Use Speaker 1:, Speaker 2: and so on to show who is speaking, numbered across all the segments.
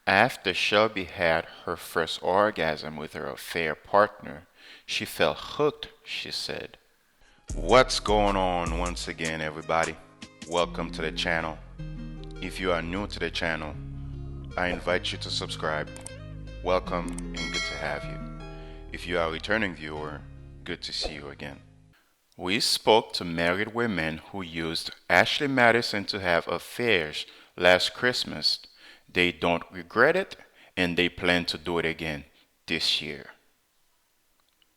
Speaker 1: After Shelby had her first orgasm with her affair partner, she felt hooked, she said. What's going on once again, everybody? Welcome to the channel. If you are new to the channel, I invite you to subscribe. Welcome and good to have you. If you are a returning viewer, good to see you again. We spoke to married women who used Ashley Madison to have affairs last Christmas. They don't regret it and they plan to do it again this year.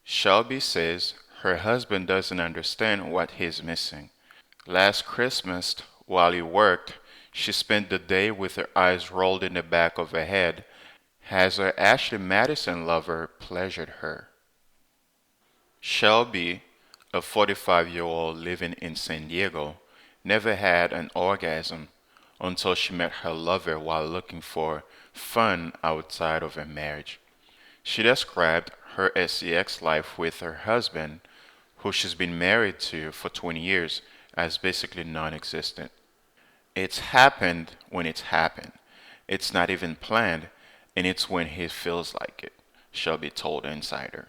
Speaker 1: Shelby says her husband doesn't understand what he's missing. Last Christmas, while he worked, she spent the day with her eyes rolled in the back of her head as her Ashley Madison lover pleasured her. Shelby, a 45-year-old living in San Diego, never had an orgasm until she met her lover while looking for fun outside of her marriage. She described her sex life with her husband, who she's been married to for 20 years, as basically non existent. It's happened when it's happened. It's not even planned, and it's when he feels like it, Shelby told Insider.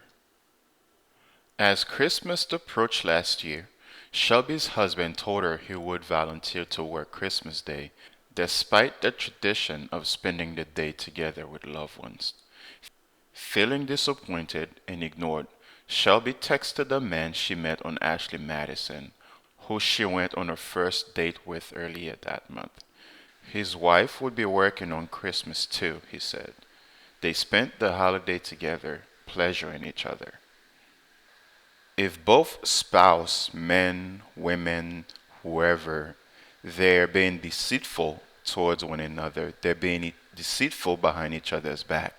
Speaker 1: As Christmas approached last year, Shelby's husband told her he would volunteer to work Christmas Day, despite the tradition of spending the day together with loved ones. Feeling disappointed and ignored, Shelby texted the man she met on Ashley Madison, who she went on her first date with earlier that month. His wife would be working on Christmas too, he said. They spent the holiday together, pleasuring each other. If both spouse, men, women, whoever, they're being deceitful towards one another, they're being deceitful behind each other's back.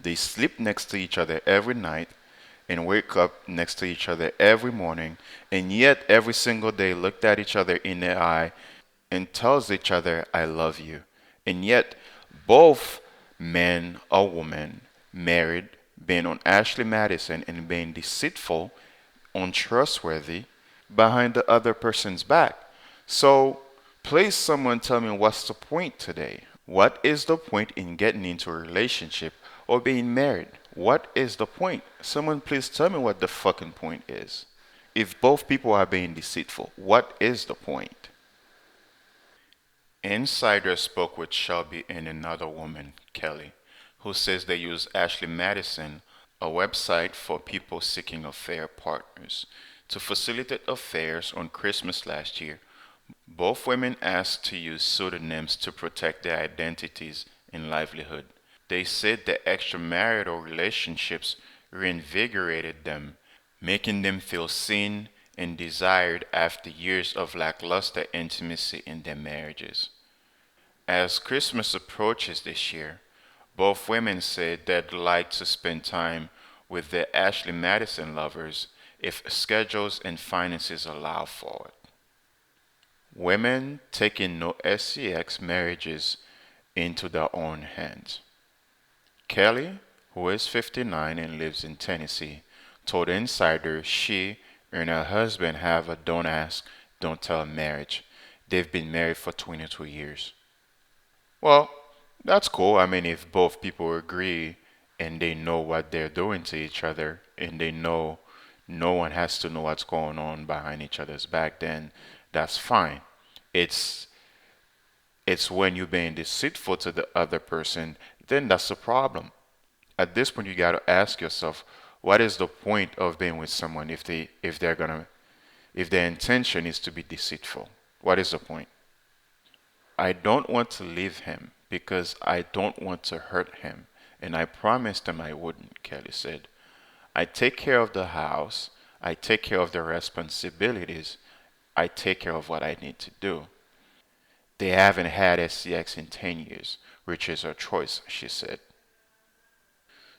Speaker 1: They sleep next to each other every night and wake up next to each other every morning, and yet every single day looked at each other in the eye and tells each other, I love you. And yet both men or women married, being on Ashley Madison and being deceitful, untrustworthy behind the other person's back. So please someone tell me what's the point today? What is the point in getting into a relationship or being married? What is the point? Someone please tell me what the fucking point is. If both people are being deceitful, what is the point? Insider spoke with Shelby and another woman, Kelly, who says they use Ashley Madison, a website for people seeking affair partners, to facilitate affairs on Christmas last year. Both women asked to use pseudonyms to protect their identities and livelihood. They said the extramarital relationships reinvigorated them, making them feel seen and desired after years of lackluster intimacy in their marriages. As Christmas approaches this year, both women said they'd like to spend time with their Ashley Madison lovers if schedules and finances allow for it. Women taking no sex marriages into their own hands. Kelly, who is 59 and lives in Tennessee, told Insider she and her husband have a don't ask, don't tell marriage. They've been married for 22 years. Well, that's cool. I mean, if both people agree and they know what they're doing to each other and they know no one has to know what's going on behind each other's back, then that's fine. It's it's when you're being deceitful to the other person, then that's the problem. At this point, you got to ask yourself, what is the point of being with someone if their intention is to be deceitful? What is the point? I don't want to leave him because I don't want to hurt him, and I promised him I wouldn't, Kelly said. I take care of the house, I take care of the responsibilities, I take care of what I need to do. They haven't had SCX in 10 years, which is her choice, she said.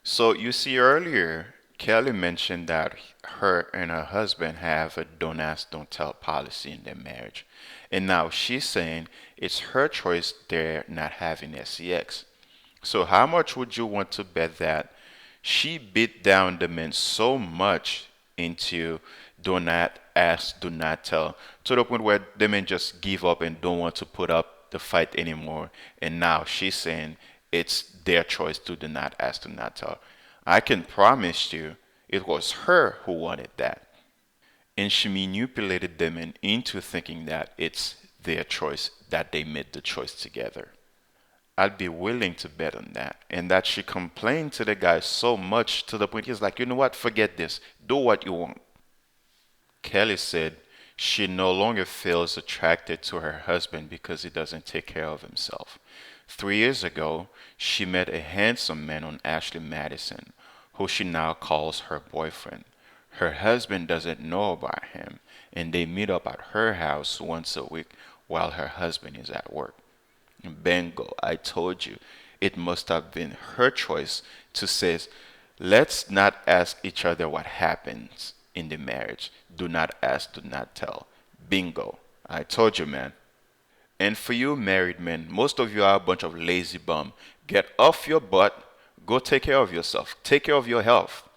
Speaker 1: So you see earlier, Kelly mentioned that her and her husband have a don't ask, don't tell policy in their marriage. And now she's saying it's her choice they're not having SCX. So how much would you want to bet that she beat down the men so much into do not ask, do not tell, to the point where the men just give up and don't want to put up the fight anymore. And now she's saying It's their choice to do not ask, to not tell. I can promise you it was her who wanted that. And she manipulated them into thinking that it's their choice, that they made the choice together. I'd be willing to bet on that. And that she complained to the guy so much to the point he's like, you know what, forget this. Do what you want. Kelly said she no longer feels attracted to her husband because he doesn't take care of himself. 3 years ago, she met a handsome man on Ashley Madison, who she now calls her boyfriend. Her husband doesn't know about him, and they meet up at her house once a week while her husband is at work. Bingo, I told you. It must have been her choice to say, let's not ask each other what happens in the marriage. Do not ask, do not tell. Bingo. I told you, man. And for you married men, most of you are a bunch of lazy bum. Get off your butt. Go take care of yourself. Take care of your health.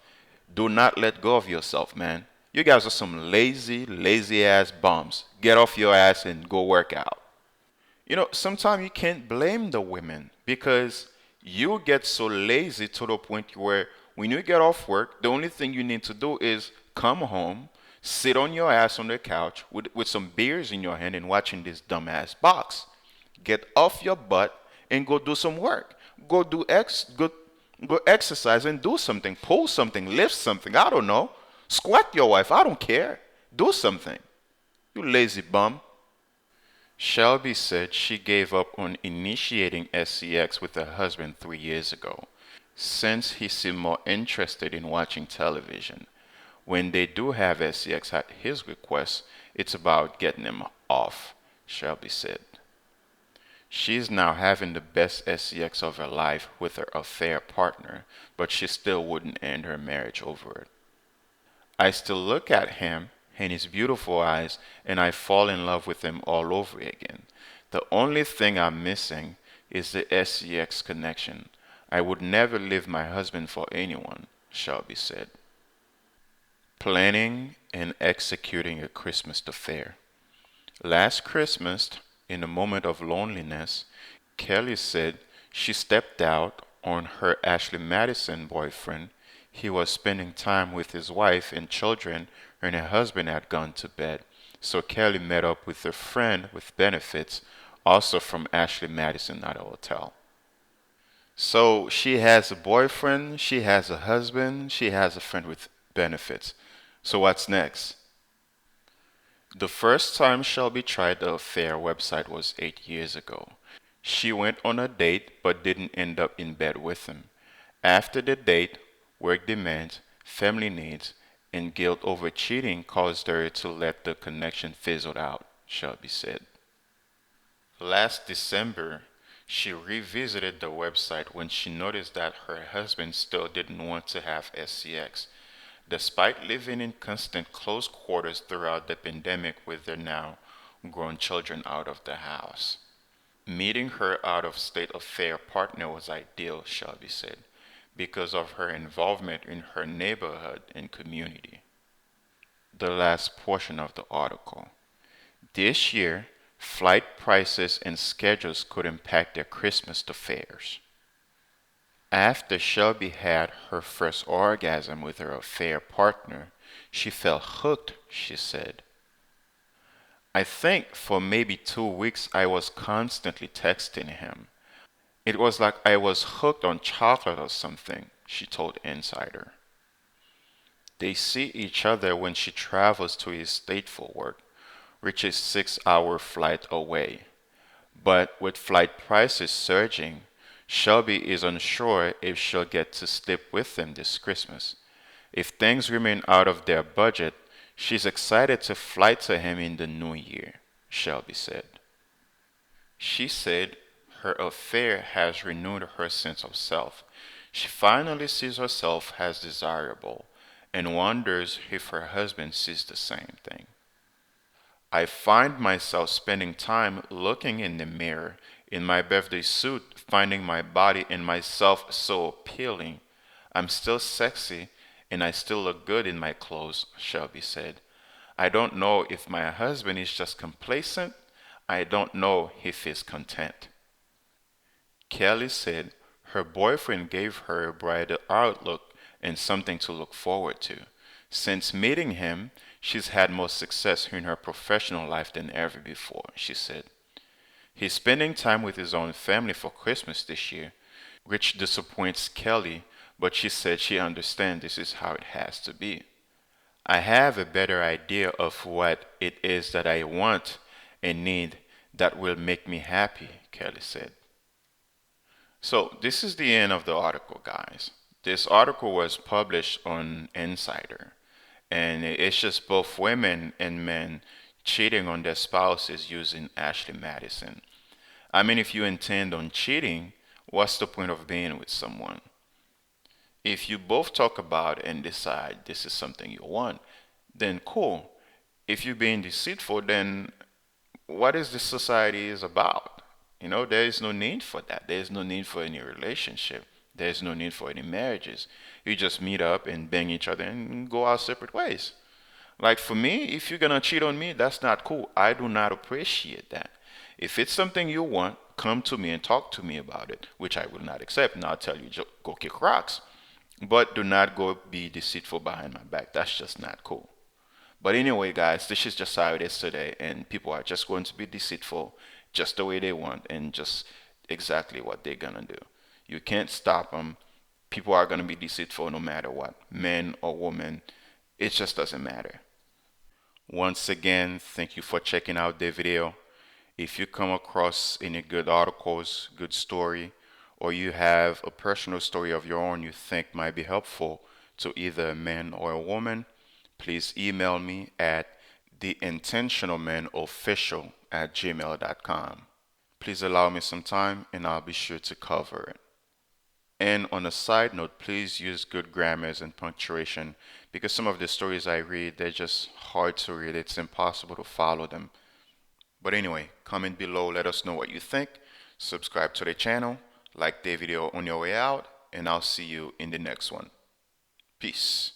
Speaker 1: Do not let go of yourself, man. You guys are some lazy, lazy ass bums. Get off your ass and go work out. Sometimes you can't blame the women because you get so lazy to the point where when you get off work, the only thing you need to do is come home, sit on your ass on the couch with some beers in your hand and watching this dumbass box. Get off your butt and go do some work. Go exercise and do something. Pull something, lift something. I don't know. Squat your wife. I don't care. Do something. You lazy bum. Shelby said she gave up on initiating SCX with her husband 3 years ago, since he seemed more interested in watching television. When they do have SCX at his request, it's about getting him off, Shelby said. She's now having the best SCX of her life with her affair partner, but she still wouldn't end her marriage over it. I still look at him and his beautiful eyes, and I fall in love with him all over again. The only thing I'm missing is the SCX connection. I would never leave my husband for anyone, Shelby said. Planning and executing a Christmas affair. Last Christmas, in a moment of loneliness, Kelly said she stepped out on her Ashley Madison boyfriend. He was spending time with his wife and children, and her husband had gone to bed. So Kelly met up with a friend with benefits, also from Ashley Madison at a hotel. So she has a boyfriend, she has a husband, she has a friend with benefits. So what's next? The first time Shelby tried the affair website was 8 years ago. She went on a date but didn't end up in bed with him. After the date, work demands, family needs, and guilt over cheating caused her to let the connection fizzle out, Shelby said. Last December, she revisited the website when she noticed that her husband still didn't want to have SCX, despite living in constant close quarters throughout the pandemic with their now grown children out of the house. Meeting her out of state affair partner was ideal, Shelby said, because of her involvement in her neighborhood and community. The last portion of the article. This year, flight prices and schedules could impact their Christmas affairs. After Shelby had her first orgasm with her affair partner, she felt hooked, she said. I think for maybe 2 weeks I was constantly texting him. It was like I was hooked on chocolate or something, she told Insider. They see each other when she travels to his state for work, which is 6 hour flight away. But with flight prices surging, Shelby is unsure if she'll get to sleep with him this Christmas. If things remain out of their budget, she's excited to fly to him in the new year, Shelby said. She said her affair has renewed her sense of self. She finally sees herself as desirable and wonders if her husband sees the same thing. I find myself spending time looking in the mirror in my birthday suit, finding my body and myself so appealing. I'm still sexy and I still look good in my clothes, Shelby said. I don't know if my husband is just complacent. I don't know if he's content. Kelly said her boyfriend gave her a brighter outlook and something to look forward to. Since meeting him, she's had more success in her professional life than ever before, she said. He's spending time with his own family for Christmas this year, which disappoints Kelly, but she said she understands this is how it has to be. I have a better idea of what it is that I want and need that will make me happy, Kelly said. So, this is the end of the article, guys. This article was published on Insider, and it's just both women and men cheating on their spouses using Ashley Madison. I mean, if you intend on cheating, what's the point of being with someone? If you both talk about it and decide this is something you want, then cool. If you're being deceitful, then what is this society is about? There is no need for that. There is no need for any relationship. There is no need for any marriages. You just meet up and bang each other and go our separate ways. Like for me, if you're gonna cheat on me, that's not cool. I do not appreciate that. If it's something you want, come to me and talk to me about it, which I will not accept, and I'll tell you, go kick rocks. But do not go be deceitful behind my back. That's just not cool. But anyway, guys, this is just how it is today, and people are just going to be deceitful just the way they want and just exactly what they're gonna do. You can't stop them. People are gonna be deceitful no matter what, men or women. It just doesn't matter. Once again, thank you for checking out the video. If you come across any good articles, good story, or you have a personal story of your own you think might be helpful to either a man or a woman, please email me at theintentionalmanofficial@gmail.com. Please allow me some time and I'll be sure to cover it. And on a side note, please use good grammars and punctuation because some of the stories I read, they're just hard to read. It's impossible to follow them. But anyway, comment below, let us know what you think. Subscribe to the channel, like the video on your way out, and I'll see you in the next one. Peace.